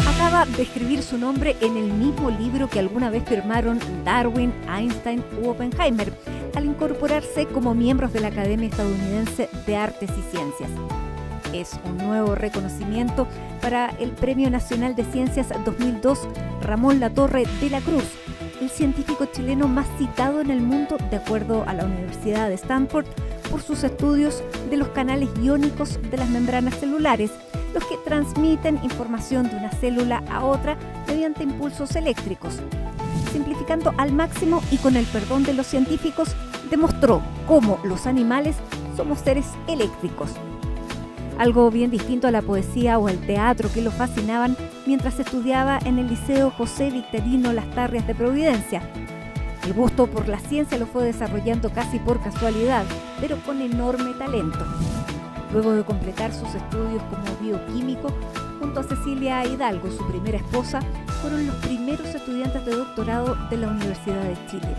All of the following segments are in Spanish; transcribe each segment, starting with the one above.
Acaba de escribir su nombre en el mismo libro que alguna vez firmaron Darwin, Einstein u Oppenheimer, al incorporarse como miembros de la Academia Estadounidense de Artes y Ciencias. Es un nuevo reconocimiento para el Premio Nacional de Ciencias 2002 Ramón Latorre de la Cruz, el científico chileno más citado en el mundo de acuerdo a la Universidad de Stanford por sus estudios de los canales iónicos de las membranas celulares, los que transmiten información de una célula a otra mediante impulsos eléctricos. Simplificando al máximo y con el perdón de los científicos, demostró cómo los animales somos seres eléctricos. Algo bien distinto a la poesía o al teatro que lo fascinaban mientras estudiaba en el Liceo José Victorino Las Tarrias de Providencia. El gusto por la ciencia lo fue desarrollando casi por casualidad, pero con enorme talento. Luego de completar sus estudios como bioquímico, junto a Cecilia Hidalgo, su primera esposa, fueron los primeros estudiantes de doctorado de la Universidad de Chile.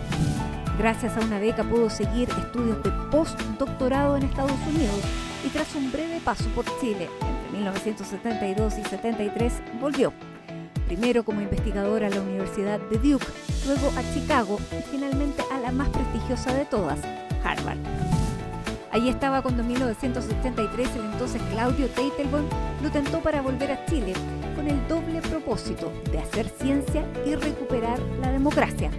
Gracias a una beca pudo seguir estudios de postdoctorado en Estados Unidos y tras un breve paso por Chile, entre 1972 y 73, volvió. Primero como investigador a la Universidad de Duke, luego a Chicago y finalmente a la más prestigiosa de todas, Harvard. Allí estaba cuando en 1973 el entonces Claudio Teitelbaum lo tentó para volver a Chile con el doble propósito de hacer ciencia y recuperar la democracia.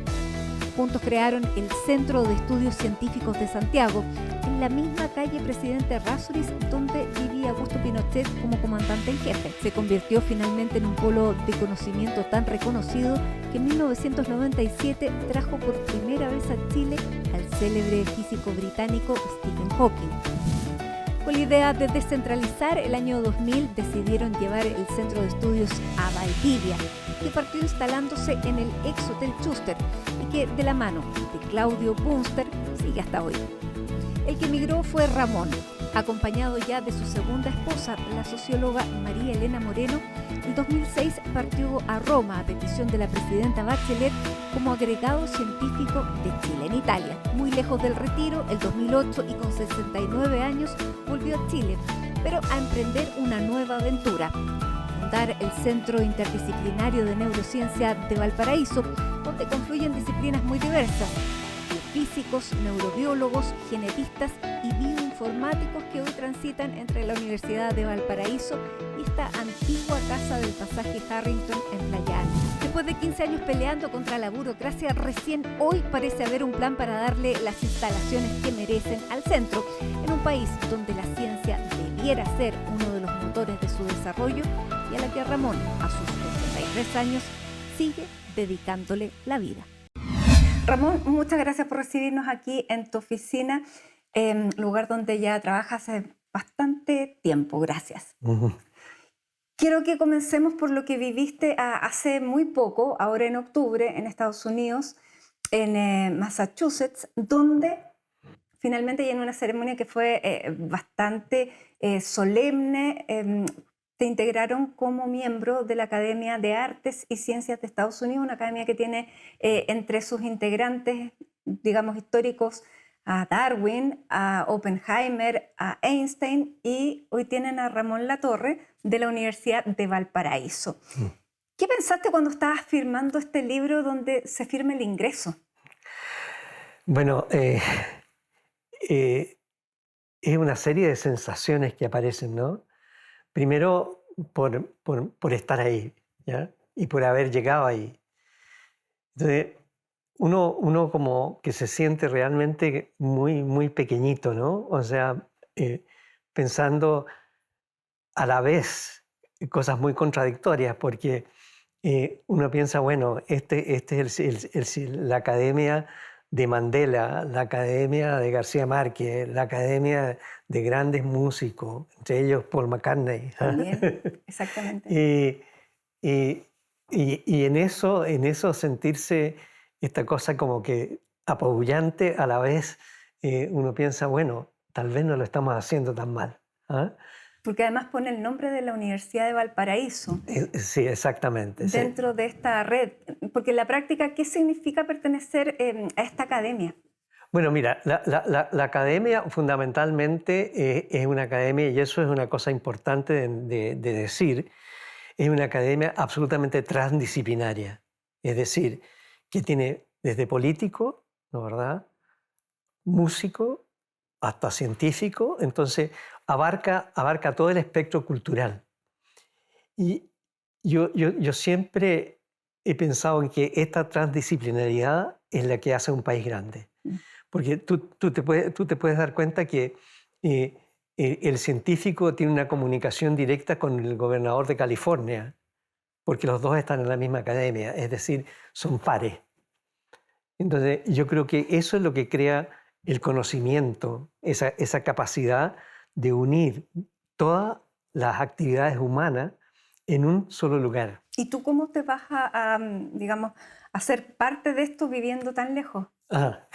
Juntos crearon el Centro de Estudios Científicos de Santiago, en la misma calle Presidente Errázuriz donde vivía Augusto Pinochet como comandante en jefe. Se convirtió finalmente en un polo de conocimiento tan reconocido que en 1997 trajo por primera vez a Chile al célebre físico británico Stephen Hawking. Con la idea de descentralizar, el año 2000 decidieron llevar el centro de estudios a Valdivia, que partió instalándose en el ex Hotel Schuster y que, de la mano de Claudio Bunster, sigue hasta hoy. El que emigró fue Ramón, acompañado ya de su segunda esposa, la socióloga María Elena Moreno. En 2006 partió a Roma a petición de la presidenta Bachelet como agregado científico de Chile en Italia. Muy lejos del retiro, el 2008 y con 69 años volvió a Chile, pero a emprender una nueva aventura: fundar el Centro Interdisciplinario de Neurociencia de Valparaíso, donde confluyen disciplinas muy diversas: físicos, neurobiólogos, genetistas y bioinformáticos que hoy transitan entre la Universidad de Valparaíso y esta antigua casa del pasaje Harrington en Playa Ancha. Después de 15 años peleando contra la burocracia, recién hoy parece haber un plan para darle las instalaciones que merecen al centro, en un país donde la ciencia debiera ser uno de los motores de su desarrollo y a la que Ramón, a sus 83 años, sigue dedicándole la vida. Ramón, muchas gracias por recibirnos aquí en tu oficina, lugar donde ya trabajas hace bastante tiempo. Gracias. Quiero que comencemos por lo que viviste hace muy poco, ahora en octubre, en Estados Unidos, en Massachusetts, donde finalmente, y en una ceremonia que fue bastante solemne, te integraron como miembro de la Academia de Artes y Ciencias de Estados Unidos, una academia que tiene entre sus integrantes, digamos, históricos, a Darwin, a Oppenheimer, a Einstein, y hoy tienen a Ramón Latorre de la Universidad de Valparaíso. ¿Qué pensaste cuando estabas firmando este libro donde se firma el ingreso? Bueno, es una serie de sensaciones que aparecen, ¿no? Primero, por estar ahí, ¿ya? Y por haber llegado ahí. Entonces, uno como que se siente realmente muy, muy pequeñito, ¿no? O sea, pensando a la vez cosas muy contradictorias, porque uno piensa, bueno, este es la academia de Mandela, la academia de García Márquez, la academia de grandes músicos, entre ellos Paul McCartney. También, exactamente. Y en eso sentirse esta cosa como que apabullante, a la vez uno piensa, bueno, tal vez no lo estamos haciendo tan mal. Porque además pone el nombre de la Universidad de Valparaíso. Sí, exactamente. Dentro de esta red. Porque en la práctica, ¿qué significa pertenecer a esta academia? Bueno, mira, la academia fundamentalmente es una academia, y eso es una cosa importante de decir, es una academia absolutamente transdisciplinaria. Es decir, que tiene desde político, ¿no verdad?, músico, hasta científico, entonces abarca todo el espectro cultural. Y yo siempre he pensado en que esta transdisciplinariedad es la que hace un país grande. Mm. Porque tú te puedes dar cuenta que eh, el científico tiene una comunicación directa con el gobernador de California, porque los dos están en la misma academia, es decir, son pares. Entonces, yo creo que eso es lo que crea el conocimiento, esa capacidad de unir todas las actividades humanas en un solo lugar. ¿Y tú cómo te vas digamos, a ser parte de esto viviendo tan lejos? Ah,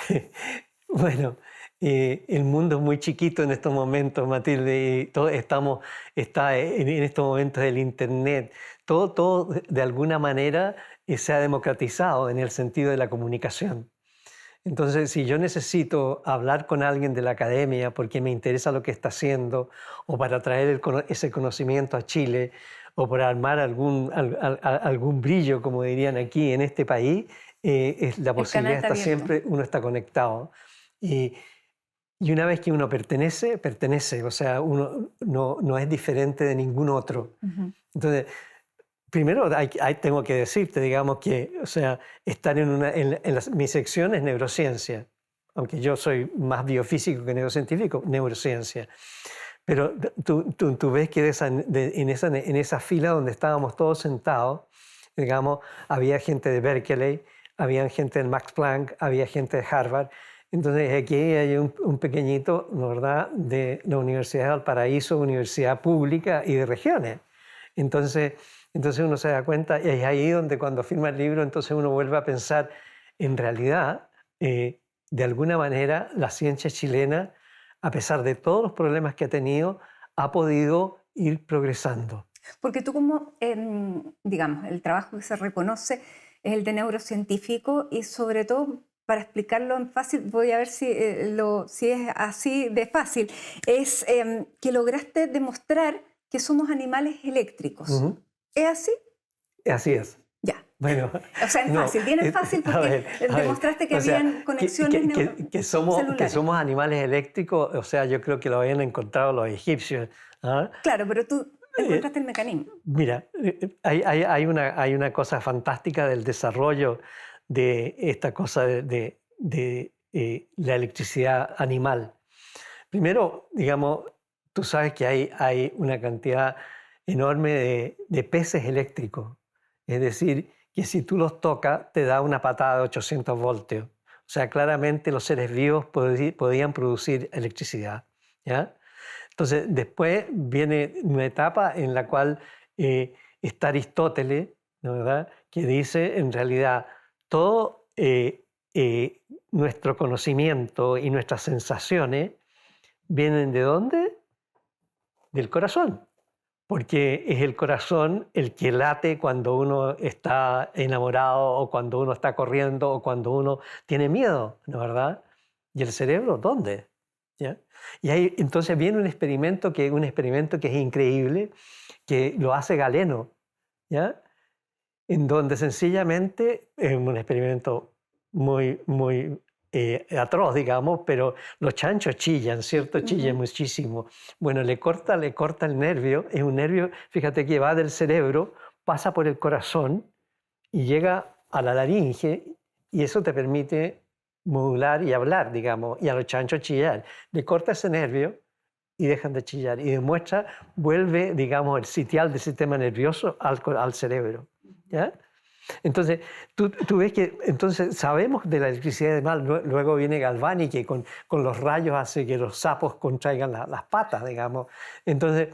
bueno, el mundo es muy chiquito en estos momentos, Matilde, y está en estos momentos el Internet. Todo de alguna manera se ha democratizado en el sentido de la comunicación. Entonces, si yo necesito hablar con alguien de la academia porque me interesa lo que está haciendo, o para traer ese conocimiento a Chile, o para armar algún brillo, como dirían aquí en este país, la El canal posibilidad está está abierto. siempre, uno está conectado. Y, y una vez que uno pertenece, o sea, uno no es diferente de ningún otro. Ujú. Entonces, primero tengo que decirte, digamos, que, o sea, estar mi sección es neurociencia, aunque yo soy más biofísico que neurocientífico, neurociencia. Pero tú ves que en esa fila donde estábamos todos sentados, digamos, había gente de Berkeley, había gente del Max Planck, había gente de Harvard. Entonces aquí hay un pequeñito, ¿no verdad?, de la Universidad de Valparaíso, universidad pública y de regiones. Entonces uno se da cuenta, y es ahí donde cuando firma el libro, entonces uno vuelve a pensar, en realidad, de alguna manera, la ciencia chilena, a pesar de todos los problemas que ha tenido, ha podido ir progresando. Porque tú como, digamos, el trabajo que se reconoce es el de neurocientífico y sobre todo, para explicarlo en fácil, voy a ver si es así de fácil, es que lograste demostrar que somos animales eléctricos. Ujú. ¿Es así? Así es. Ya. Bueno, O sea, es no, fácil, bien es fácil a porque ver, demostraste que o sea, habían conexiones que celulares. somos animales eléctricos, o sea, yo creo que lo habían encontrado los egipcios. ¿Ah? Claro, pero tú Eh, encontraste el mecanismo. Mira, hay una cosa fantástica del desarrollo de esta cosa de la electricidad animal. Primero, digamos, tú sabes que hay una cantidad enorme de peces eléctricos. Es decir, que si tú los tocas, te da una patada de 800 voltios. O sea, claramente los seres vivos podían producir electricidad, ¿ya? Entonces, después viene una etapa en la cual está Aristóteles, ¿no verdad?, que dice, en realidad, todo nuestro conocimiento y nuestras sensaciones vienen ¿de dónde? Del corazón, porque es el corazón el que late cuando uno está enamorado o cuando uno está corriendo o cuando uno tiene miedo, ¿no verdad? ¿Y el cerebro dónde? ¿Ya? Y ahí entonces viene un experimento que es increíble, que lo hace Galeno, ¿ya? En donde sencillamente es un experimento muy atroz, digamos, pero los chanchos chillan, ¿cierto? Chillan Ujú. muchísimo. Bueno, le corta el nervio, es un nervio, fíjate que va del cerebro, pasa por el corazón y llega a la laringe, y eso te permite modular y hablar, digamos, y a los chanchos chillar. Le corta ese nervio y dejan de chillar, y demuestra, vuelve, digamos, el sitial del sistema nervioso al cerebro, ¿ya? Entonces, tú ves que entonces sabemos de la electricidad de mal. Luego viene Galvani, que con los rayos hace que los sapos contraigan las patas, digamos. Entonces,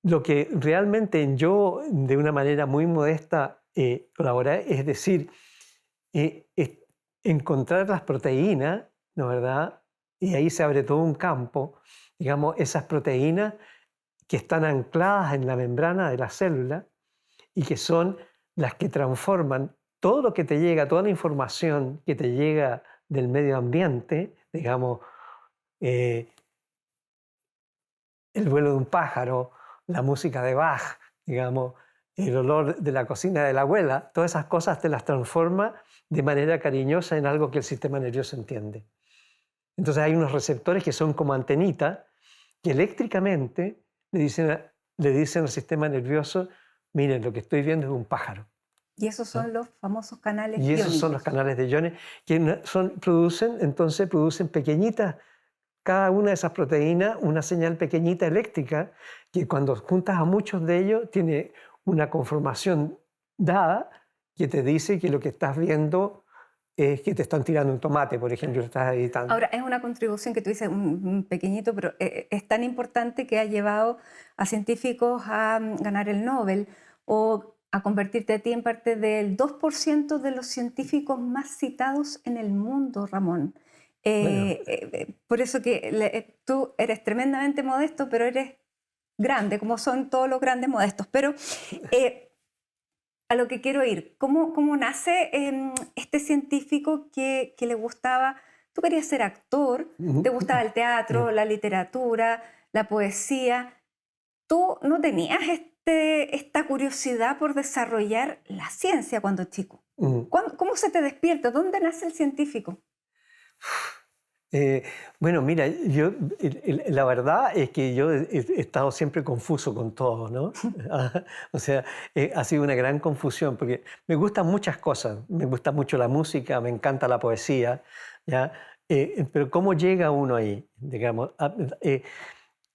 lo que realmente yo, de una manera muy modesta, colaboré, es decir, es encontrar las proteínas, ¿no verdad? Y ahí se abre todo un campo, digamos, esas proteínas que están ancladas en la membrana de la célula y que son las que transforman todo lo que te llega, toda la información que te llega del medio ambiente, digamos, el vuelo de un pájaro, la música de Bach, digamos, el olor de la cocina de la abuela, todas esas cosas te las transforma de manera cariñosa en algo que el sistema nervioso entiende. Entonces hay unos receptores que son como antenitas que eléctricamente le dicen al sistema nervioso, miren, lo que estoy viendo es un pájaro. Y esos son los famosos canales Y esos iónicos. son los canales de iones que producen pequeñitas, cada una de esas proteínas, una señal pequeñita eléctrica que cuando juntas a muchos de ellos tiene una conformación dada que te dice que lo que estás viendo es que te están tirando un tomate, por ejemplo, lo estás editando. Ahora, es una contribución que tú dices, un pequeñito, pero es tan importante que ha llevado a científicos a ganar el Nobel o a convertirte a ti en parte del 2% de los científicos más citados en el mundo, Ramón. Por eso que tú eres tremendamente modesto, pero eres grande, como son todos los grandes modestos. Pero a lo que quiero ir, ¿cómo nace este científico que le gustaba? Tú querías ser actor, te gustaba el teatro, la literatura, la poesía. ¿Tú no tenías esta curiosidad por desarrollar la ciencia cuando chico? ¿Cómo se te despierta? ¿Dónde nace el científico? Bueno, mira, la verdad es que yo he estado siempre confuso con todo, ¿no? O sea, ha sido una gran confusión porque me gustan muchas cosas. Me gusta mucho la música, me encanta la poesía, ¿ya? Pero ¿cómo llega uno ahí? Digamos,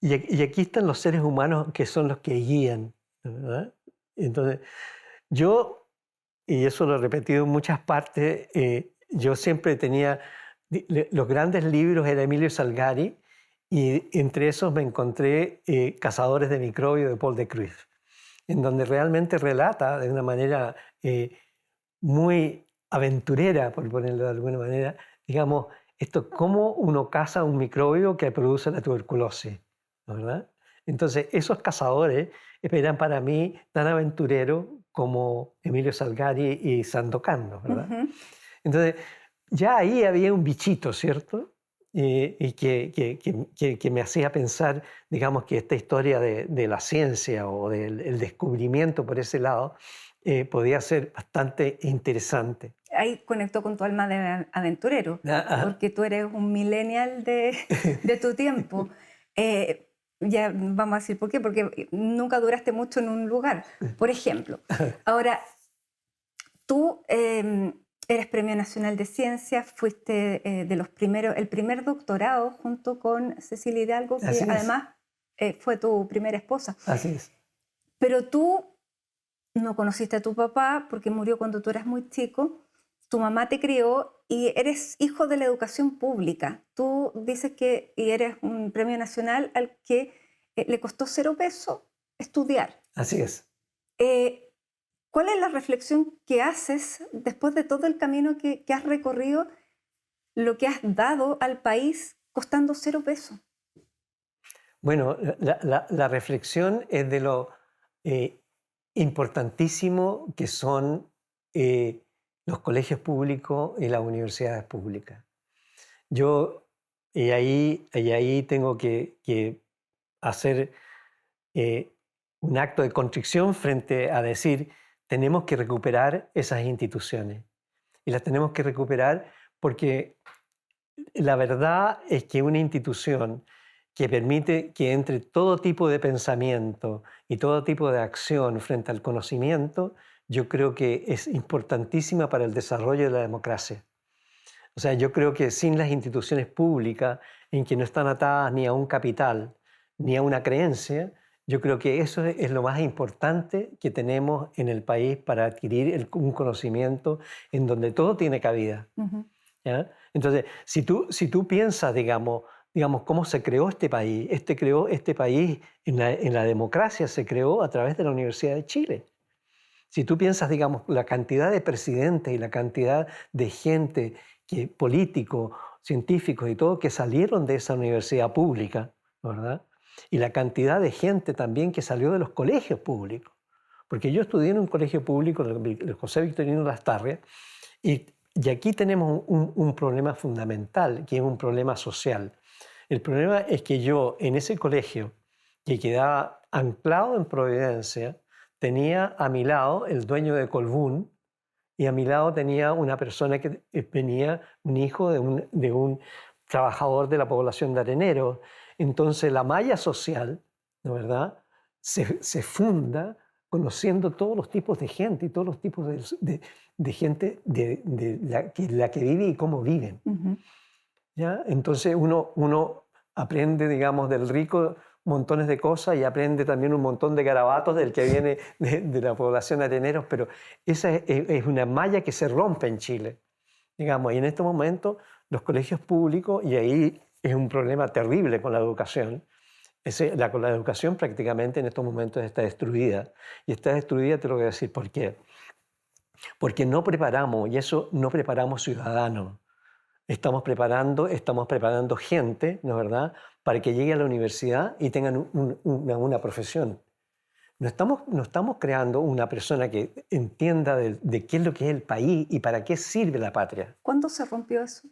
y aquí están los seres humanos que son los que guían, ¿verdad? Entonces, yo, y eso lo he repetido en muchas partes, yo siempre tenía... Los grandes libros era Emilio Salgari y entre esos me encontré Cazadores de microbios de Paul de Kruif, en donde realmente relata de una manera muy aventurera, por ponerlo de alguna manera, digamos, cómo uno caza un microbio que produce la tuberculosis, ¿verdad? Entonces, esos cazadores eran para mí tan aventureros como Emilio Salgari y Sandokan, ¿verdad? Entonces, ya ahí había un bichito, ¿cierto? Y que me hacía pensar, digamos, que esta historia de la ciencia o del descubrimiento por ese lado podía ser bastante interesante. Ahí conectó con tu alma de aventurero, porque tú eres un millennial de tu tiempo. Ya vamos a decir por qué, porque nunca duraste mucho en un lugar, por ejemplo. Ahora, tú... eres Premio Nacional de Ciencias, fuiste de los primeros, el primer doctorado junto con Cecilia Hidalgo, que además fue tu primera esposa. Así es. Pero tú no conociste a tu papá porque murió cuando tú eras muy chico. Tu mamá te crió y eres hijo de la educación pública. Tú dices que y eres un premio nacional al que le costó 0 pesos estudiar. Así es. ¿Cuál es la reflexión que haces después de todo el camino que has recorrido, lo que has dado al país costando 0 pesos? Bueno, la reflexión es de lo importantísimo que son los colegios públicos y las universidades públicas. Y ahí tengo que hacer un acto de contrición frente a decir, tenemos que recuperar esas instituciones. Y las tenemos que recuperar porque la verdad es que una institución que permite que entre todo tipo de pensamiento y todo tipo de acción frente al conocimiento, yo creo que es importantísima para el desarrollo de la democracia. O sea, yo creo que sin las instituciones públicas, en que no están atadas ni a un capital, ni a una creencia, yo creo que eso es lo más importante que tenemos en el país para adquirir un conocimiento en donde todo tiene cabida. ¿Ya? Entonces, si tú piensas, digamos, cómo se creó este país, este país en la democracia se creó a través de la Universidad de Chile. Si tú piensas, digamos, la cantidad de presidentes y la cantidad de gente, políticos, científicos y todo, que salieron de esa universidad pública, ¿verdad? Y la cantidad de gente también que salió de los colegios públicos. Porque yo estudié en un colegio público, el José Victorino Lastarria, y Y aquí tenemos un problema fundamental, que es un problema social. El problema es que yo en ese colegio, que quedaba anclado en Providencia, tenía a mi lado el dueño de Colbún y a mi lado tenía una persona que venía, un hijo de un trabajador de la población de Arenero. Entonces la malla social, ¿no verdad?, se funda conociendo todos los tipos de gente y todos los tipos de gente la que vive y cómo viven. ¿Ya? Entonces uno aprende, digamos, del rico montones de cosas y aprende también un montón de garabatos del que viene de la población de areneros, pero esa es una malla que se rompe en Chile, digamos, y en este momento los colegios públicos, y ahí es un problema terrible con la educación, con la educación prácticamente en estos momentos está destruida, y está destruida, te lo voy a decir por qué. Porque no preparamos, y eso no preparamos ciudadanos. Estamos preparando gente, ¿no es verdad?, para que llegue a la universidad y tengan una profesión. No estamos creando una persona que entienda de qué es lo que es el país y para qué sirve la patria. ¿Cuándo se rompió eso?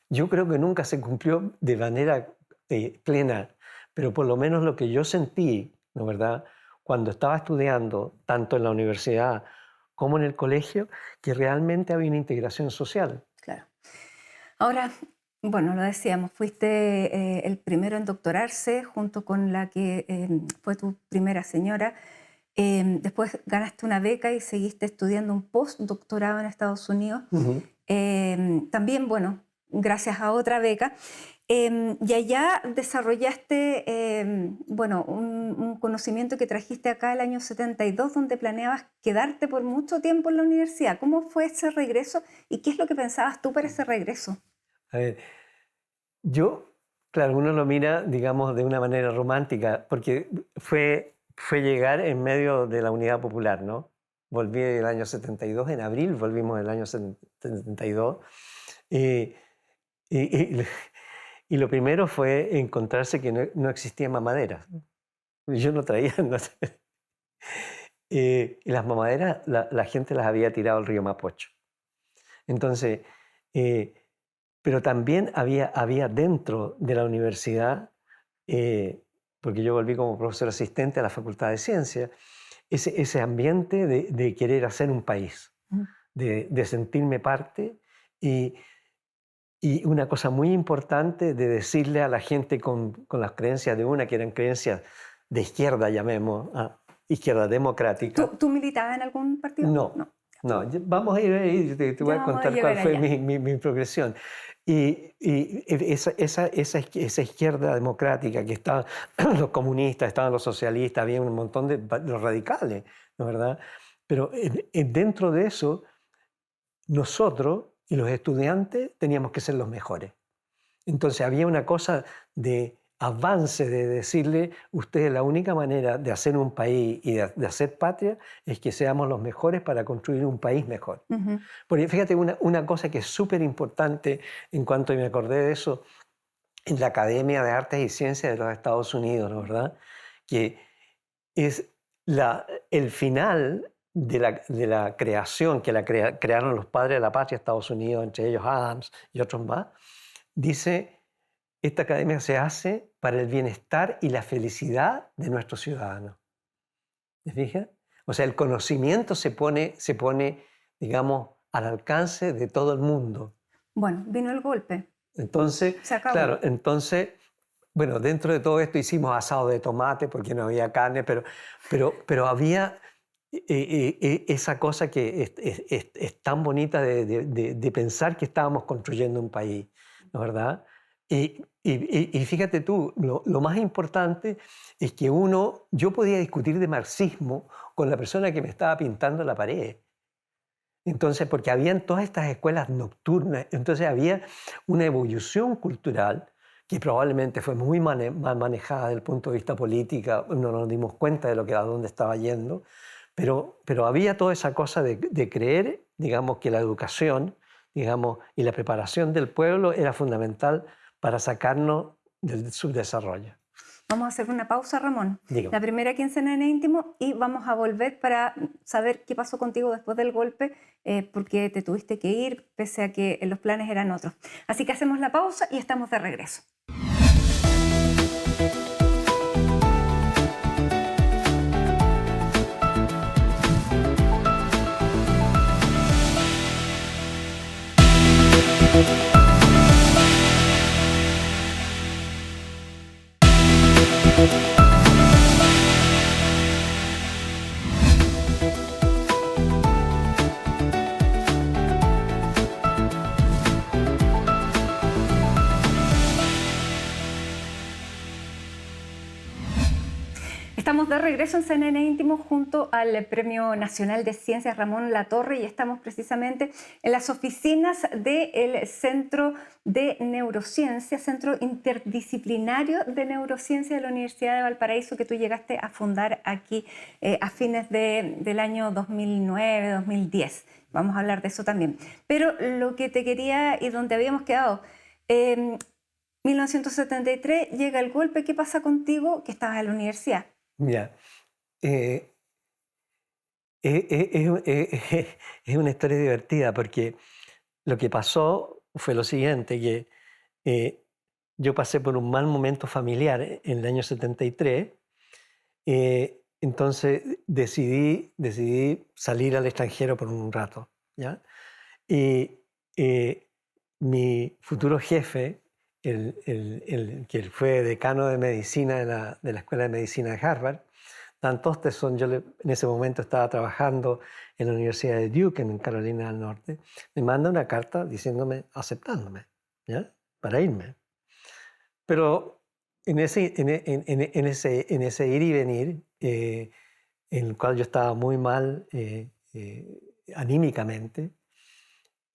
Yo creo que nunca se cumplió de manera plena, pero por lo menos lo que yo sentí, ¿no es verdad?, cuando estaba estudiando, tanto en la universidad como en el colegio, que realmente había una integración social. Claro. Ahora, bueno, lo decíamos, fuiste el primero en doctorarse junto con la que fue tu primera señora. Después ganaste una beca y seguiste estudiando un postdoctorado en Estados Unidos. También, bueno, gracias a otra beca. Y allá desarrollaste bueno, un conocimiento que trajiste acá el año 72, donde planeabas quedarte por mucho tiempo en la universidad. ¿Cómo fue ese regreso y qué es lo que pensabas tú para ese regreso? A ver, claro, uno lo mira, digamos, de una manera romántica, porque fue llegar en medio de la Unidad Popular, ¿no? Volví el año 72, en abril volvimos el año 72. Y lo primero fue encontrarse que no existían mamaderas. Yo no traía. Y las mamaderas la gente las había tirado al río Mapocho. Entonces, pero también había dentro de la universidad, porque yo volví como profesor asistente a la Facultad de Ciencias, ese ambiente de querer hacer un país, de sentirme parte y una cosa muy importante de decirle a la gente con las creencias de una, que eran creencias de izquierda, llamemos, izquierda democrática. ¿Tú militabas en algún partido? No. Vamos a ir ahí, te voy a contar cuál fue mi progresión. Y esa izquierda democrática, que estaban los comunistas, estaban los socialistas, había un montón de los radicales, ¿no es verdad? Pero dentro de eso, nosotros y los estudiantes teníamos que ser los mejores. Entonces había una cosa de avance, de decirle, ustedes, la única manera de hacer un país y de hacer patria es que seamos los mejores para construir un país mejor. Porque fíjate, una cosa que es súper importante en cuanto me acordé de eso, en la Academia de Artes y Ciencias de los Estados Unidos, ¿no, verdad?, que es el final de la creación, que crearon los padres de la patria, Estados Unidos, entre ellos Adams y otros más, dice: esta academia se hace para el bienestar y la felicidad de nuestros ciudadanos. ¿Te fijas? O sea, el conocimiento se pone, digamos, al alcance de todo el mundo. Bueno, vino el golpe. Entonces, se acabó. Claro, entonces, bueno, dentro de todo esto hicimos asado de tomate porque no había carne, pero había esa cosa que es tan bonita de pensar que estábamos construyendo un país, ¿no es verdad? Y fíjate tú, lo más importante es que yo podía discutir de marxismo con la persona que me estaba pintando la pared. Entonces, porque habían todas estas escuelas nocturnas, entonces había una evolución cultural que probablemente fue muy mal manejada desde el punto de vista político, no nos dimos cuenta de a dónde estaba yendo, pero había toda esa cosa de creer, digamos, que la educación, digamos, y la preparación del pueblo era fundamental para sacarnos del subdesarrollo. Vamos a hacer una pausa, Ramón. Dígame. La primera quincena en Íntimo y vamos a volver para saber qué pasó contigo después del golpe, porque te tuviste que ir, pese a que los planes eran otros. Así que hacemos la pausa y estamos de regreso. Estamos de regreso en CNN Íntimo junto al Premio Nacional de Ciencias Ramón Latorre y estamos precisamente en las oficinas del Centro de Neurociencia, Centro Interdisciplinario de Neurociencia de la Universidad de Valparaíso, que tú llegaste a fundar aquí a fines del año 2009-2010. Vamos a hablar de eso también. Pero lo que te quería y donde habíamos quedado, 1973 llega el golpe. ¿Qué pasa contigo que estabas en la universidad? Mira, es una historia divertida porque lo que pasó fue lo siguiente, que yo pasé por un mal momento familiar en el año 73, entonces decidí salir al extranjero por un rato, ¿ya? Y mi futuro jefe, que fue decano de medicina de la Escuela de Medicina de Harvard, Dan Tosteson, en ese momento estaba trabajando en la Universidad de Duke, en Carolina del Norte, me manda una carta aceptándome, ¿ya? Para irme. Pero en ese ir y venir, en el cual yo estaba muy mal anímicamente,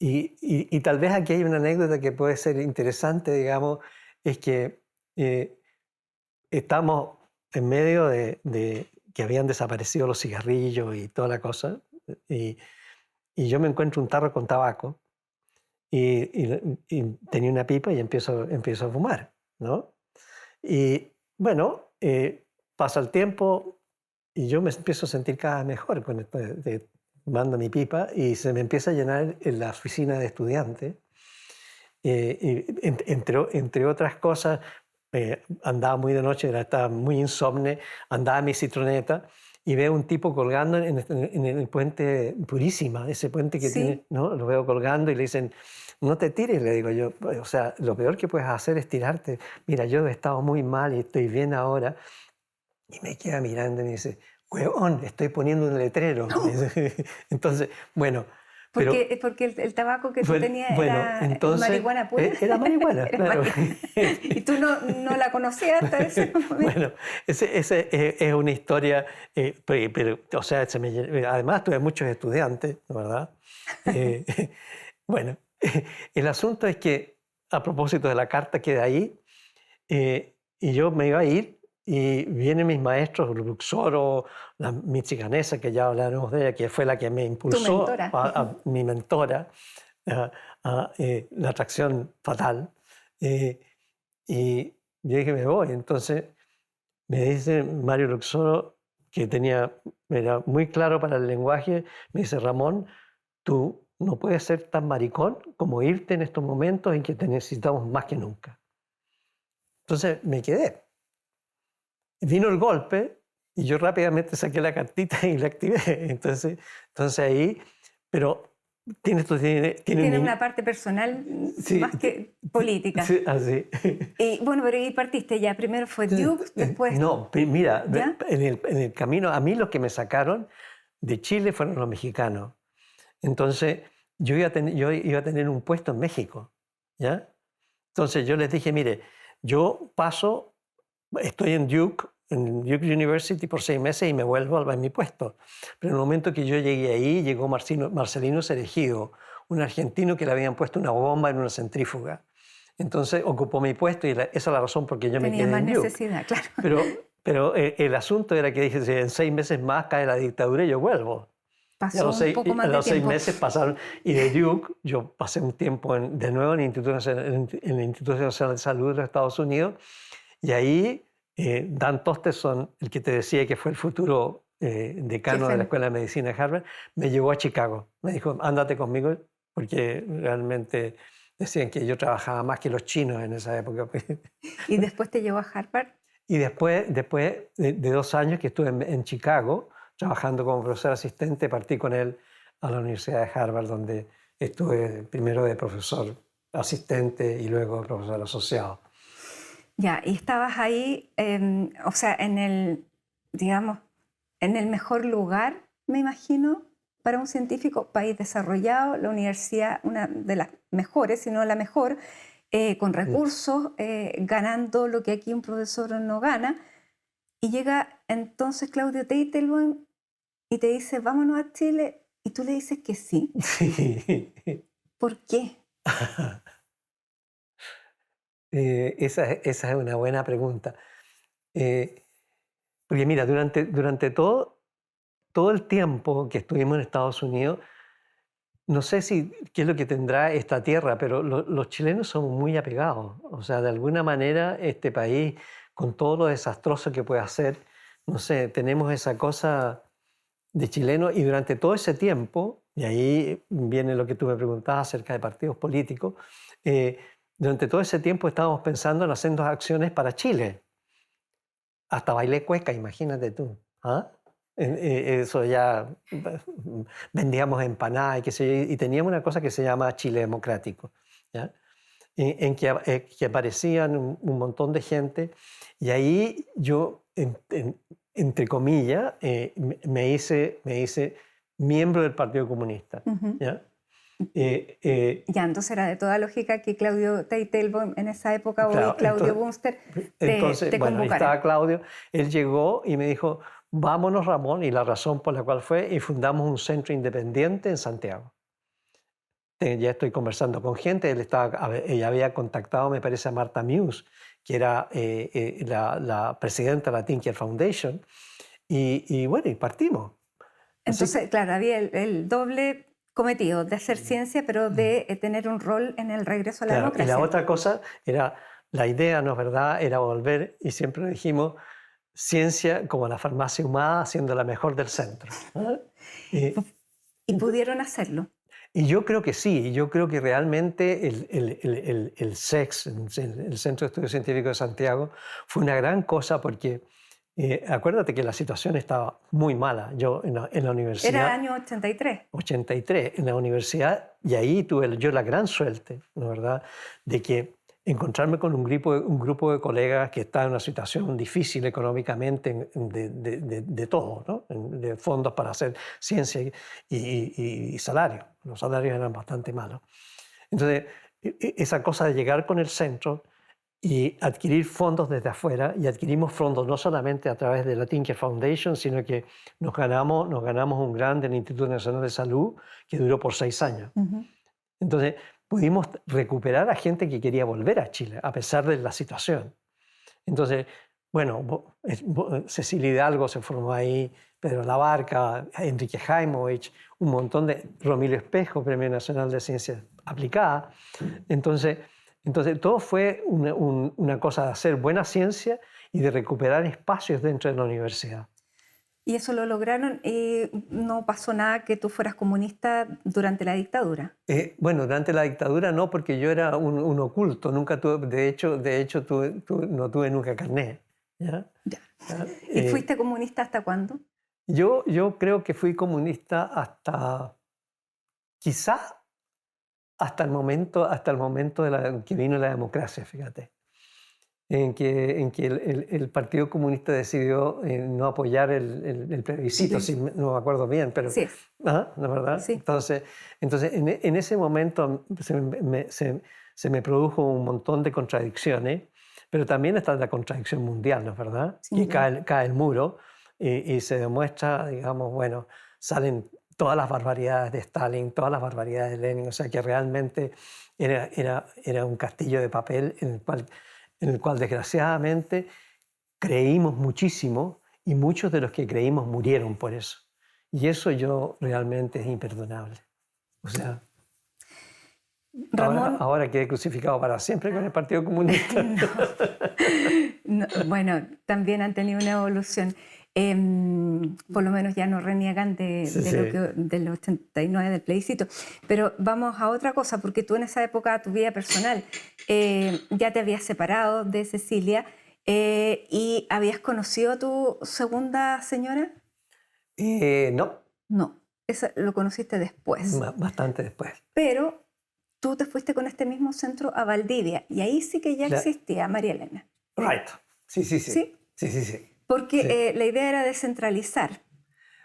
y tal vez aquí hay una anécdota que puede ser interesante, digamos, es que estamos en medio de que habían desaparecido los cigarrillos y toda la cosa, y yo me encuentro un tarro con tabaco, y tenía una pipa y empiezo a fumar, ¿no? Y bueno, pasa el tiempo y yo me empiezo a sentir cada vez mejor con mando mi pipa y se me empieza a llenar en la oficina de estudiantes. Entre otras cosas, andaba muy de noche, estaba muy insomne, andaba en mi citroneta y veo un tipo colgando en el puente Purísima, ese puente que tiene, ¿no? Lo veo colgando y le dicen, no te tires, le digo yo, o sea, lo peor que puedes hacer es tirarte. Mira, yo he estado muy mal y estoy bien ahora. Y me queda mirando y me dice, huevón, estoy poniendo un letrero. No. Entonces, bueno. Porque el tabaco que tú tenías era entonces, marihuana pura. Era marihuana, claro. Y tú no la conocías hasta ese momento. Bueno, ese es una historia, pero o sea, además tuve muchos estudiantes, ¿verdad? Bueno, el asunto es que, a propósito de la carta que de ahí, y yo me iba a ir, y vienen mis maestros, Luxoro, la michiganesa, que ya hablaremos de ella, que fue la que me impulsó, mi mentora, a la atracción fatal. Y yo dije, me voy. Entonces me dice Mario Luxoro, que era muy claro para el lenguaje, me dice, Ramón, tú no puedes ser tan maricón como irte en estos momentos en que te necesitamos más que nunca. Entonces me quedé. Vino el golpe y yo rápidamente saqué la cartita y la activé. Entonces ahí, pero tiene una parte personal, sí, más que política. Sí, así. Y bueno, pero ahí partiste ya. Primero fue Duke, después... No, mira, en el camino, a mí los que me sacaron de Chile fueron los mexicanos. Entonces yo iba a tener un puesto en México, ¿ya? Entonces yo les dije, mire, yo estoy en Duke University por 6 meses y me vuelvo a mi puesto. Pero en el momento que yo llegué ahí, llegó Marcelino Cerejido, un argentino que le habían puesto una bomba en una centrífuga. Entonces ocupó mi puesto y esa es la razón por qué yo me quedé en Duke. Tenía más necesidad, claro. Pero el asunto era que dije, si en 6 meses más cae la dictadura y yo vuelvo. Pasó un poco más de tiempo. A los 6 meses pasaron. Y de Duke yo pasé un tiempo de nuevo en el Instituto Nacional de Salud de los Estados Unidos. Y ahí Dan Tosteson, el que te decía que fue el futuro decano de la Escuela de Medicina de Harvard, me llevó a Chicago. Me dijo, ándate conmigo, porque realmente decían que yo trabajaba más que los chinos en esa época. ¿Y después te llevó a Harvard? Y después de 2 años que estuve en Chicago, trabajando como profesor asistente, partí con él a la Universidad de Harvard, donde estuve primero de profesor asistente y luego de profesor asociado. Ya, y estabas ahí, o sea, digamos, en el mejor lugar, me imagino, para un científico, país desarrollado, la universidad, una de las mejores, si no la mejor, con recursos, ganando lo que aquí un profesor no gana. Y llega entonces Claudio Teitelbaum y te dice, vámonos a Chile, y tú le dices que sí. Sí. ¿Por qué? Esa es una buena pregunta. Porque mira, durante todo el tiempo que estuvimos en Estados Unidos, no sé qué es lo que tendrá esta tierra, pero los chilenos somos muy apegados. O sea, de alguna manera este país, con todo lo desastroso que puede hacer, no sé, tenemos esa cosa de chileno, y durante todo ese tiempo, y ahí viene lo que tú me preguntabas acerca de partidos políticos, durante todo ese tiempo estábamos pensando en hacer 2 acciones para Chile. Hasta bailé cueca, imagínate tú. ¿Ah? Eso ya, vendíamos empanadas y qué sé yo, y teníamos una cosa que se llama Chile Democrático, ¿ya? En que aparecían un montón de gente, y ahí yo, entre comillas, me hice miembro del Partido Comunista. ¿Ya? Ya, entonces era de toda lógica que Claudio Teitelbaum en esa época, Claro, hoy Claudio Bunster, te bueno, ahí convocara. estaba Claudio, él llegó y me dijo, vámonos Ramón, y la razón por la cual fue, y fundamos un centro independiente en Santiago. Ya estoy conversando con gente, ella había contactado, me parece, a Marta Muse, que era la presidenta de la Tinker Foundation, y bueno, y partimos. Entonces, claro, había el doble cometido de hacer ciencia, pero de tener un rol en el regreso a la democracia. Y la otra cosa era, la idea, ¿no es verdad?, era volver, y siempre dijimos, ciencia como la farmacia humana, siendo la mejor del centro. ¿Y pudieron hacerlo? Y yo creo que sí, yo creo que realmente el CEX, el Centro de Estudios Científicos de Santiago, fue una gran cosa porque acuérdate que la situación estaba muy mala. Yo en la universidad... Era año 83. 83, en la universidad, y ahí tuve yo la gran suerte, ¿no es verdad?, de que encontrarme con un grupo de colegas que está en una situación difícil económicamente de todo, ¿no? De fondos para hacer ciencia y salarios. Los salarios eran bastante malos. Entonces, esa cosa de llegar con el centro y adquirir fondos desde afuera, y adquirimos fondos no solamente a través de la Tinker Foundation, sino que nos ganamos un grant del Instituto Nacional de Salud que duró por 6 años. Entonces, pudimos recuperar a gente que quería volver a Chile, a pesar de la situación. Entonces, bueno, Cecilia Hidalgo se formó ahí, Pedro Labarca, Enrique Jaimovich, un montón de... Romilio Espejo, Premio Nacional de Ciencias Aplicadas. Entonces todo fue una cosa de hacer buena ciencia y de recuperar espacios dentro de la universidad. ¿Y eso lo lograron? ¿No pasó nada que tú fueras comunista durante la dictadura? Bueno, durante la dictadura no, porque yo era un oculto, nunca tuve, de hecho no tuve nunca carnet. ¿Ya? Ya. ¿Y fuiste comunista hasta cuándo? Yo creo que fui comunista hasta, quizás hasta el momento que vino la democracia, fíjate. En que el Partido Comunista decidió no apoyar el plebiscito, si no me acuerdo bien, pero... Sí. ¿Ah? ¿No es verdad? Sí. Entonces en ese momento se me produjo un montón de contradicciones, pero también está la contradicción mundial, ¿no es verdad? Sí, que cae el muro y se demuestra, digamos, bueno, salen todas las barbaridades de Stalin, todas las barbaridades de Lenin, o sea que realmente era un castillo de papel en el cual desgraciadamente creímos muchísimo, y muchos de los que creímos murieron por eso. Y eso yo realmente es imperdonable. O sea, Ramón, ahora quedé crucificado para siempre con el Partido Comunista. Bueno, también han tenido una evolución. Por lo menos ya no reniegan del 89, del plebiscito. Pero vamos a otra cosa, porque tú en esa época, tu vida personal, ya te habías separado de Cecilia y habías conocido a tu segunda señora. No. No, eso lo conociste después. Bastante después. Pero tú te fuiste con este mismo centro a Valdivia y ahí sí que ya existía María Elena. Right. Sí. ¿Sí? Sí. Porque la idea era descentralizar.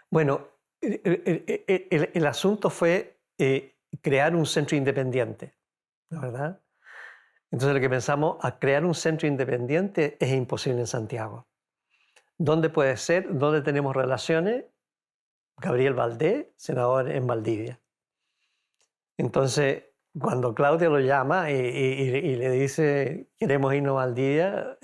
Bueno, el asunto fue crear un centro independiente, ¿no, verdad? Entonces lo que pensamos, a crear un centro independiente es imposible en Santiago. ¿Dónde puede ser? ¿Dónde tenemos relaciones? Gabriel Valdés, senador en Valdivia. Entonces, cuando Claudia lo llama y le dice, queremos irnos a Valdivia,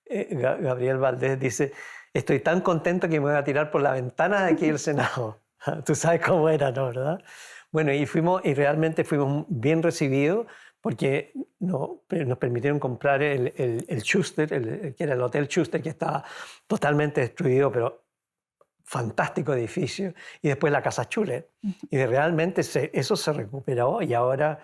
Gabriel Valdés dice, estoy tan contento que me voy a tirar por la ventana de aquí del Senado. Tú sabes cómo era, ¿no? ¿Verdad? Bueno, y realmente fuimos bien recibidos porque nos permitieron comprar el Schuster, que era el Hotel Schuster, que estaba totalmente destruido, pero fantástico edificio, y después la Casa Schuller. Y realmente eso se recuperó y ahora,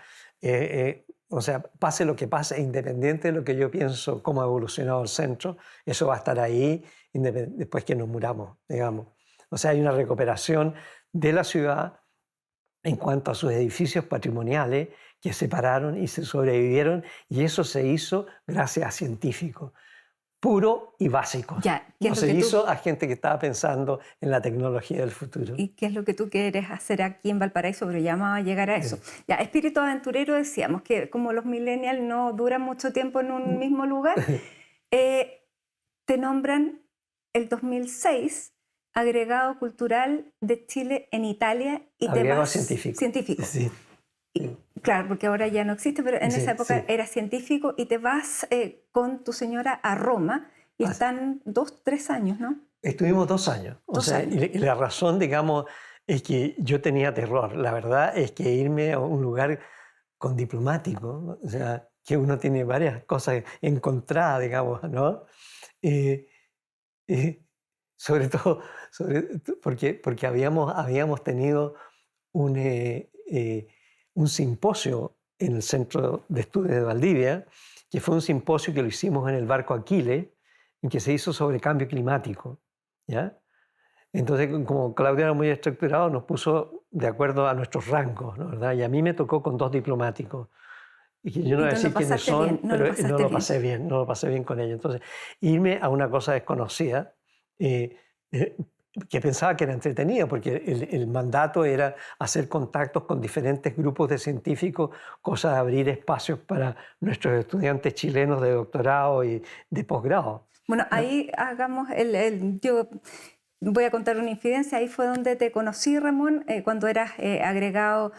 o sea, pase lo que pase, independiente de lo que yo pienso, cómo ha evolucionado el centro, eso va a estar ahí después que nos muramos, digamos. O sea, hay una recuperación de la ciudad en cuanto a sus edificios patrimoniales que se pararon y se sobrevivieron, y eso se hizo gracias a científicos. Puro y básico. No se hizo a gente que estaba pensando en la tecnología del futuro. ¿Y qué es lo que tú quieres hacer aquí en Valparaíso? Pero ya vamos a llegar a eso. Ya, espíritu aventurero, decíamos que como los millennials no duran mucho tiempo en un mismo lugar, te nombran el 2006 agregado cultural de Chile en Italia y agregado te vas... científico. Sí. Claro, porque ahora ya no existe, pero en esa época era científico y te vas con tu señora a Roma y están 2, 3 años, ¿no? Estuvimos 2 años. Y la razón, digamos, es que yo tenía terror. La verdad es que irme a un lugar con diplomático, o sea, que uno tiene varias cosas encontradas, digamos, ¿no? Sobre todo porque habíamos tenido un simposio en el Centro de Estudios de Valdivia, que fue un simposio que lo hicimos en el barco Aquile, en que se hizo sobre cambio climático, ¿ya? Entonces, como Claudia era muy estructurado, nos puso de acuerdo a nuestros rangos, ¿no? ¿Verdad? Y a mí me tocó con 2 diplomáticos, y que yo no voy a decir quiénes son, pero no lo pasé bien con ellos. Entonces, irme a una cosa desconocida, que pensaba que era entretenido, porque el mandato era hacer contactos con diferentes grupos de científicos, cosa de abrir espacios para nuestros estudiantes chilenos de doctorado y de posgrado. Bueno, ahí hagamos yo voy a contar una infidencia, ahí fue donde te conocí, Ramón, cuando eras agregado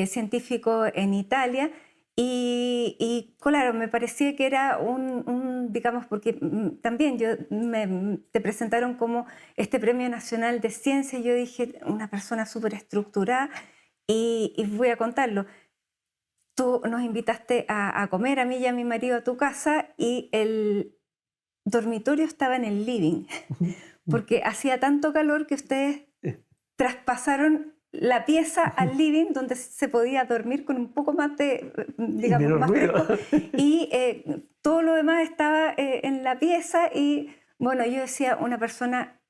científico en Italia. Y claro, me parecía que era digamos, porque también te presentaron como este Premio Nacional de Ciencia y yo dije, una persona súper estructurada y voy a contarlo. Tú nos invitaste a comer a mí y a mi marido a tu casa y el dormitorio estaba en el living porque hacía tanto calor que ustedes traspasaron la pieza al living donde se podía dormir con un poco más de, digamos, más fresco. Y todo lo demás estaba en la pieza y, bueno, yo decía, una persona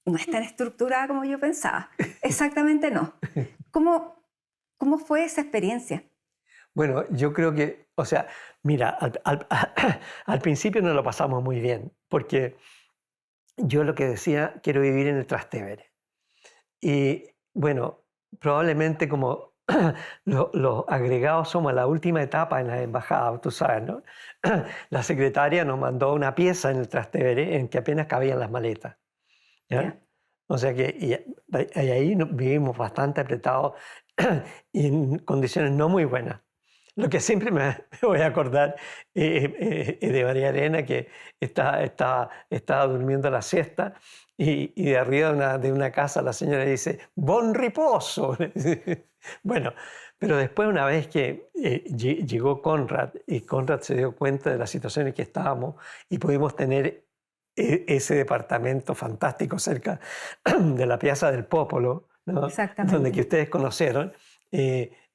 no es tan estructurada como yo pensaba. Exactamente no. ¿Cómo fue esa experiencia? Bueno, yo creo que, o sea, mira, al principio nos lo pasamos muy bien, porque yo lo que decía, quiero vivir en el Trastevere. Y bueno, probablemente como los agregados somos a la última etapa en la embajada, tú sabes, ¿no? La secretaria nos mandó una pieza en el Trastevere en que apenas cabían las maletas, ¿ya? Yeah. O sea que y ahí vivimos bastante apretados y en condiciones no muy buenas. Lo que siempre me voy a acordar de María Elena, que estaba durmiendo la siesta y de arriba de una casa la señora dice, ¡bon riposo! Bueno, pero después una vez que llegó Conrad y Conrad se dio cuenta de la situación en que estábamos y pudimos tener ese departamento fantástico cerca de la Piazza del Popolo, ¿no? Donde que Exactamente. ustedes conocieron,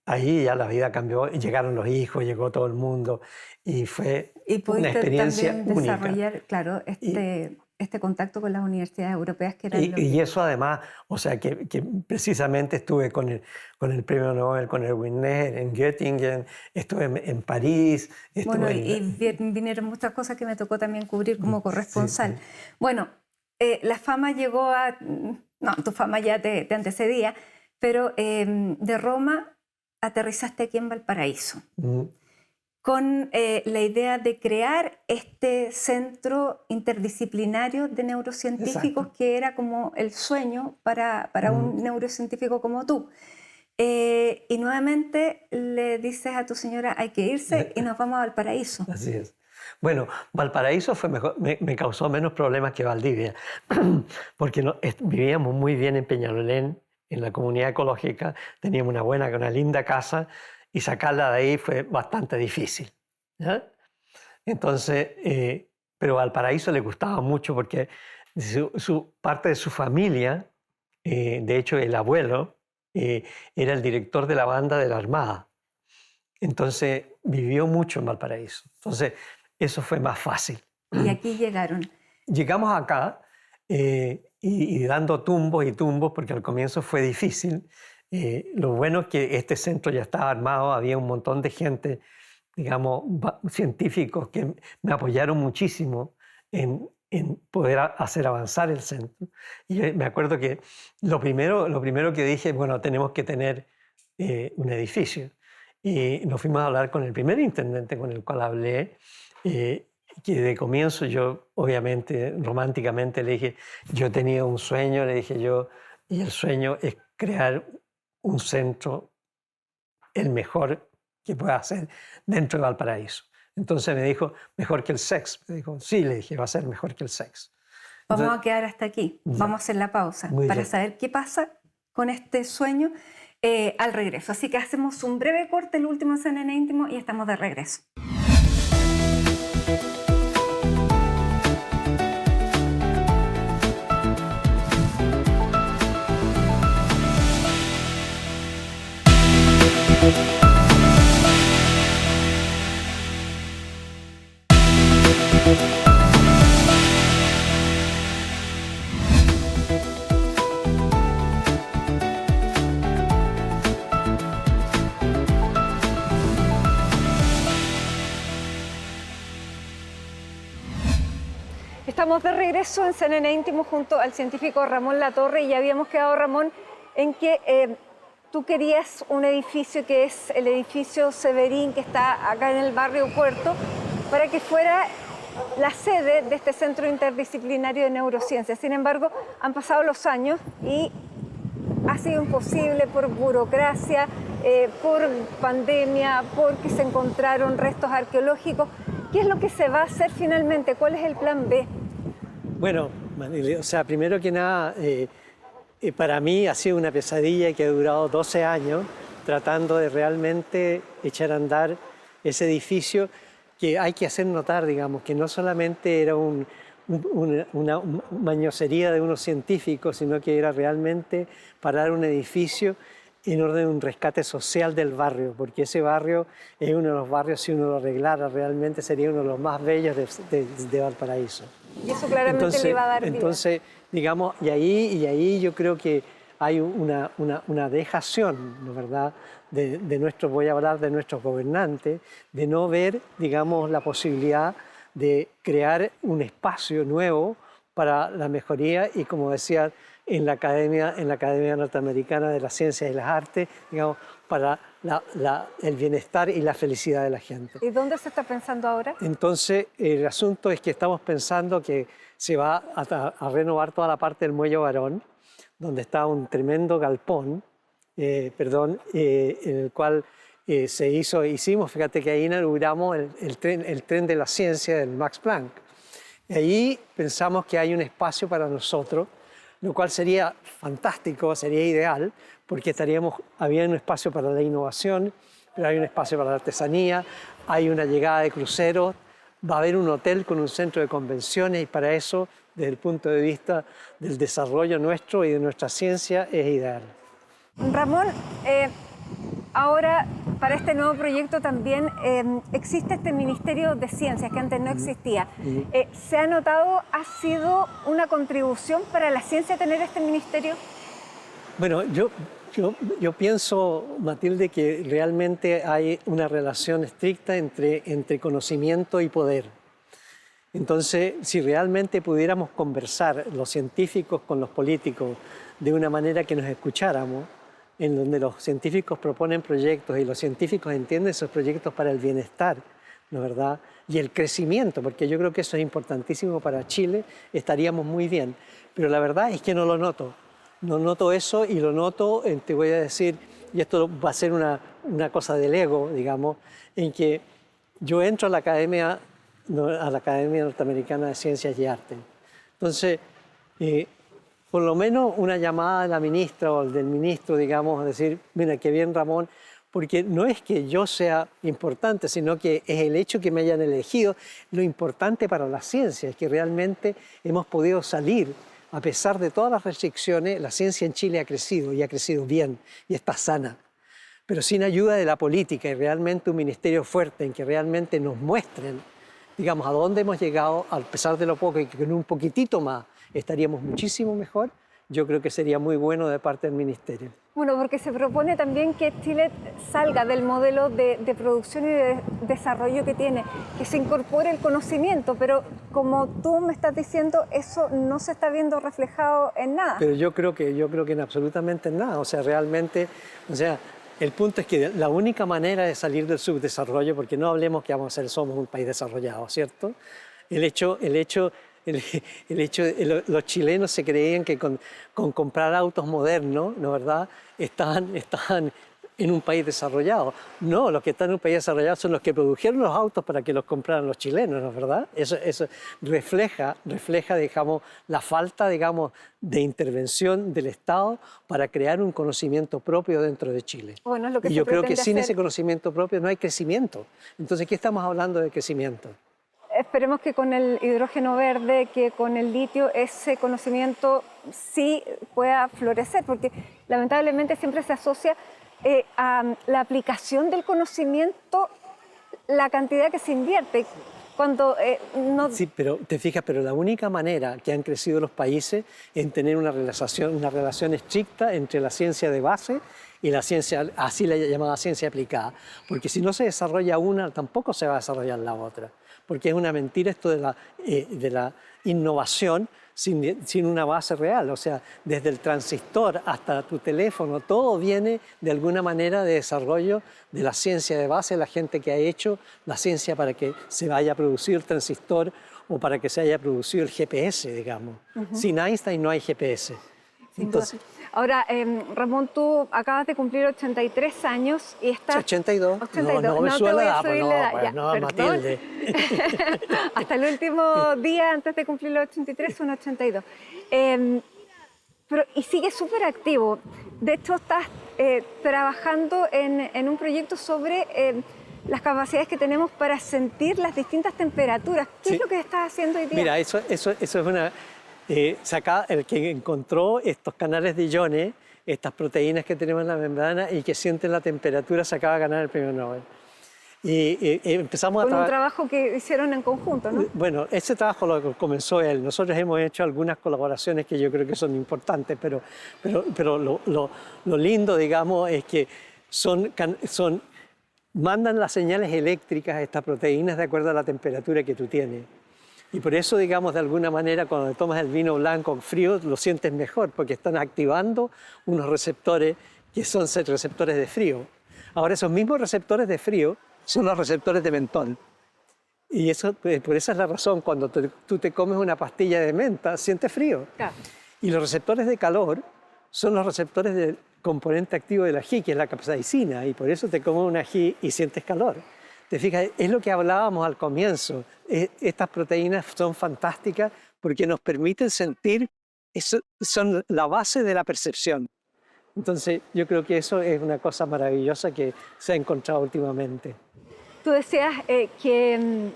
ahí ya la vida cambió, y llegaron los hijos, llegó todo el mundo y fue Y una pudiste experiencia también única. desarrollar, claro, Y, este contacto con las universidades europeas que eran lo y que... eso además, o sea, que precisamente estuve con el premio Nobel, con Erwin Neher en Göttingen, estuve en París, Bueno, estuve y en... vinieron muchas cosas que me tocó también cubrir como Sí, corresponsal. sí. Bueno, la fama llegó a... No, tu fama ya te antecedía, pero de Roma aterrizaste aquí en Valparaíso, Mm, con la idea de crear este centro interdisciplinario de neurocientíficos exacto. que era como el sueño para Mm, un neurocientífico como tú. Y nuevamente le dices a tu señora hay que irse y nos vamos a Valparaíso. así es. Bueno, Valparaíso fue mejor, me causó menos problemas que Valdivia, porque vivíamos muy bien en Peñalolén, en la comunidad ecológica, teníamos una linda casa, y sacarla de ahí fue bastante difícil, ¿ya? Entonces, pero Valparaíso le gustaba mucho porque parte de su familia, de hecho el abuelo, era el director de la banda de la Armada. Entonces vivió mucho en Valparaíso. Entonces eso fue más fácil. Y aquí llegaron. Llegamos acá y dando tumbos y tumbos, porque al comienzo fue difícil. Lo bueno es que este centro ya estaba armado, había un montón de gente, digamos, científicos que me apoyaron muchísimo en poder hacer avanzar el centro. Y yo me acuerdo que lo primero que dije, bueno, tenemos que tener un edificio. Y nos fuimos a hablar con el primer intendente con el cual hablé, que de comienzo yo, obviamente, románticamente le dije, yo tenía un sueño, le dije yo, y el sueño es crear un centro, el mejor que pueda hacer dentro de Valparaíso. Entonces me dijo, mejor que el SEX. Me dijo, sí, le dije, va a ser mejor que el SEX. Vamos Entonces, a quedar hasta aquí. ya, Vamos a hacer la pausa muy para bien. saber qué pasa con este sueño al regreso. Así que hacemos un breve corte, el último CNN íntimo, y estamos de regreso. Estamos de regreso en CNN íntimo junto al científico Ramón Latorre y ya habíamos quedado, Ramón, en que tú querías un edificio que es el edificio Severín, que está acá en el barrio Puerto, para que fuera la sede de este Centro Interdisciplinario de Neurociencias. Sin embargo, han pasado los años y ha sido imposible por burocracia, por pandemia, porque se encontraron restos arqueológicos. ¿Qué es lo que se va a hacer finalmente? ¿Cuál es el plan B? Bueno, Manili, o sea, primero que nada, para mí ha sido una pesadilla que ha durado 12 años tratando de realmente echar a andar ese edificio, que hay que hacer notar, digamos, que no solamente era una mañosería de unos científicos, sino que era realmente parar un edificio en orden de un rescate social del barrio, porque ese barrio es uno de los barrios, si uno lo arreglara, realmente sería uno de los más bellos de Valparaíso. Y eso claramente le iba a dar vida. Entonces, digamos, y ahí yo creo que hay una dejación, ¿no, verdad?, voy a hablar de nuestros gobernantes, de no ver, digamos, la posibilidad de crear un espacio nuevo para la mejoría y, como decía, en la Academia Norteamericana de las Ciencias y las Artes, digamos, para el bienestar y la felicidad de la gente. ¿Y dónde se está pensando ahora? Entonces, el asunto es que estamos pensando que se va a renovar toda la parte del Muelle Barón, donde está un tremendo galpón, en el cual hicimos, fíjate que ahí inauguramos el tren de la ciencia del Max Planck. Y ahí pensamos que hay un espacio para nosotros, lo cual sería fantástico, sería ideal, porque había un espacio para la innovación, pero hay un espacio para la artesanía, hay una llegada de cruceros, va a haber un hotel con un centro de convenciones y para eso, desde el punto de vista del desarrollo nuestro y de nuestra ciencia, es ideal. Ramón, ahora para este nuevo proyecto también existe este Ministerio de Ciencias que antes no existía. ¿Se ha notado, ha sido una contribución para la ciencia tener este ministerio? Bueno, yo pienso, Matilde, que realmente hay una relación estricta entre conocimiento y poder. Entonces, si realmente pudiéramos conversar los científicos con los políticos de una manera que nos escucháramos, en donde los científicos proponen proyectos y los científicos entienden esos proyectos para el bienestar, ¿no es verdad? Y el crecimiento, porque yo creo que eso es importantísimo para Chile, estaríamos muy bien. Pero la verdad es que no lo noto. No noto eso y lo noto, te voy a decir, y esto va a ser una cosa del ego, digamos, en que yo entro a la Academia Norteamericana de Ciencias y Artes. Entonces, por lo menos una llamada de la ministra o del ministro, digamos, a decir, mira, qué bien Ramón, porque no es que yo sea importante, sino que es el hecho que me hayan elegido. Lo importante para la ciencia es que realmente hemos podido salir. A pesar de todas las restricciones, la ciencia en Chile ha crecido y ha crecido bien y está sana. Pero sin ayuda de la política y realmente un ministerio fuerte en que realmente nos muestren, digamos, a dónde hemos llegado, a pesar de lo poco y que con un poquitito más estaríamos muchísimo mejor, yo creo que sería muy bueno de parte del ministerio. Bueno, porque se propone también que Chile salga del modelo de producción y de desarrollo que tiene, que se incorpore el conocimiento, pero como tú me estás diciendo, eso no se está viendo reflejado en nada. Pero yo creo que en absolutamente nada, o sea, realmente, o sea, el punto es que la única manera de salir del subdesarrollo, porque no hablemos que somos un país desarrollado, ¿cierto? Los chilenos se creían que con comprar autos modernos, ¿no verdad?, estaban en un país desarrollado. No, los que están en un país desarrollado son los que produjeron los autos para que los compraran los chilenos, ¿no es verdad? Eso refleja, digamos, la falta, digamos, de intervención del Estado para crear un conocimiento propio dentro de Chile. Bueno, es lo que y yo creo que sin ese conocimiento propio no hay crecimiento. Entonces, ¿qué estamos hablando de crecimiento? Esperemos que con el hidrógeno verde, que con el litio, ese conocimiento sí pueda florecer, porque lamentablemente siempre se asocia a la aplicación del conocimiento la cantidad que se invierte. Cuando no... Sí, pero te fijas, pero la única manera que han crecido los países es en tener una relación estricta entre la ciencia de base y la ciencia, así la llamada ciencia aplicada. Porque si no se desarrolla una, tampoco se va a desarrollar la otra. Porque es una mentira esto de la innovación sin una base real. O sea, desde el transistor hasta tu teléfono, todo viene de alguna manera de desarrollo de la ciencia de base, la gente que ha hecho la ciencia para que se vaya a producir el transistor o para que se haya producido el GPS, digamos. Sin Einstein no hay GPS. Entonces, ahora, Ramón, tú acabas de cumplir 83 años y estás... 82. 82. No me te suena voy la a edad, subir la edad. no, Ya, Matilde. Hasta el último día antes de cumplir los 83 son 82. Y sigues súper activo. De hecho, estás trabajando en un proyecto sobre las capacidades que tenemos para sentir las distintas temperaturas. ¿Qué es lo que estás haciendo hoy día? Mira, eso es una... el que encontró estos canales de iones, estas proteínas que tenemos en la membrana y que sienten la temperatura, se acaba de ganar el premio Nobel. Y empezamos con un trabajo que hicieron en conjunto, ¿no? Bueno, ese trabajo lo comenzó él. Nosotros hemos hecho algunas colaboraciones que yo creo que son importantes, pero lo lindo, digamos, es que mandan las señales eléctricas a estas proteínas de acuerdo a la temperatura que tú tienes. Y por eso, digamos, de alguna manera, cuando tomas el vino blanco frío, lo sientes mejor, porque están activando unos receptores que son receptores de frío. Ahora, esos mismos receptores de frío son los receptores de mentol. Y por esa es la razón, cuando tú te comes una pastilla de menta, sientes frío. Claro. Y los receptores de calor son los receptores del componente activo del ají, que es la capsaicina, y por eso te comes un ají y sientes calor. Te fijas, es lo que hablábamos al comienzo. Estas proteínas son fantásticas porque nos permiten sentir son la base de la percepción. Entonces, yo creo que eso es una cosa maravillosa que se ha encontrado últimamente. Tú decías que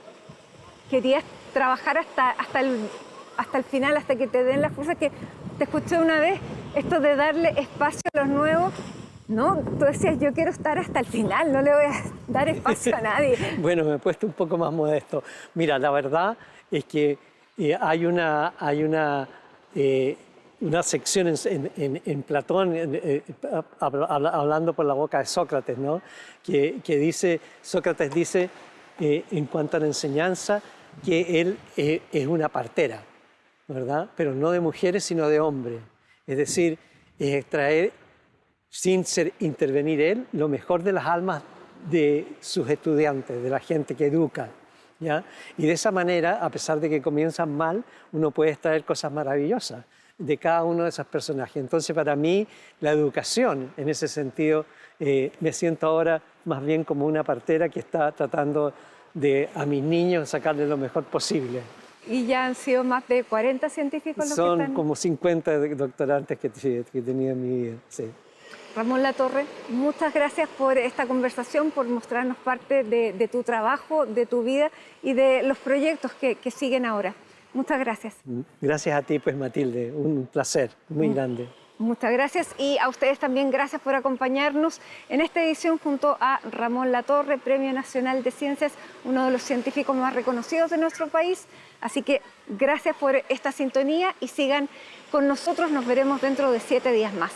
querías trabajar hasta el final, hasta que te den las fuerzas, que te escuché una vez, esto de darle espacio a los nuevos. No, tú decías, yo quiero estar hasta el final, no le voy a dar espacio a nadie. Bueno, me he puesto un poco más modesto. Mira, la verdad es que hay una sección en Platón, hablando por la boca de Sócrates, ¿no? que dice, Sócrates dice, en cuanto a la enseñanza, que él es una partera, ¿verdad? Pero no de mujeres, sino de hombres. Es decir, es extraer, sin intervenir él, lo mejor de las almas de sus estudiantes, de la gente que educa, ¿ya? Y de esa manera, a pesar de que comienzan mal, uno puede extraer cosas maravillosas de cada uno de esos personajes. Entonces, para mí, la educación, en ese sentido, me siento ahora más bien como una partera que está tratando de a mis niños sacarles lo mejor posible. ¿Y ya han sido más de 40 científicos los que Son están? como 50 doctorantes que he tenido en mi vida, sí. Ramón Latorre, muchas gracias por esta conversación, por mostrarnos parte de tu trabajo, de tu vida y de los proyectos que siguen ahora. Muchas gracias. Gracias a ti, pues, Matilde. Un placer muy grande. Muchas gracias, y a ustedes también gracias por acompañarnos en esta edición junto a Ramón Latorre, Premio Nacional de Ciencias, uno de los científicos más reconocidos de nuestro país. Así que gracias por esta sintonía y sigan con nosotros, nos veremos dentro de 7 días más.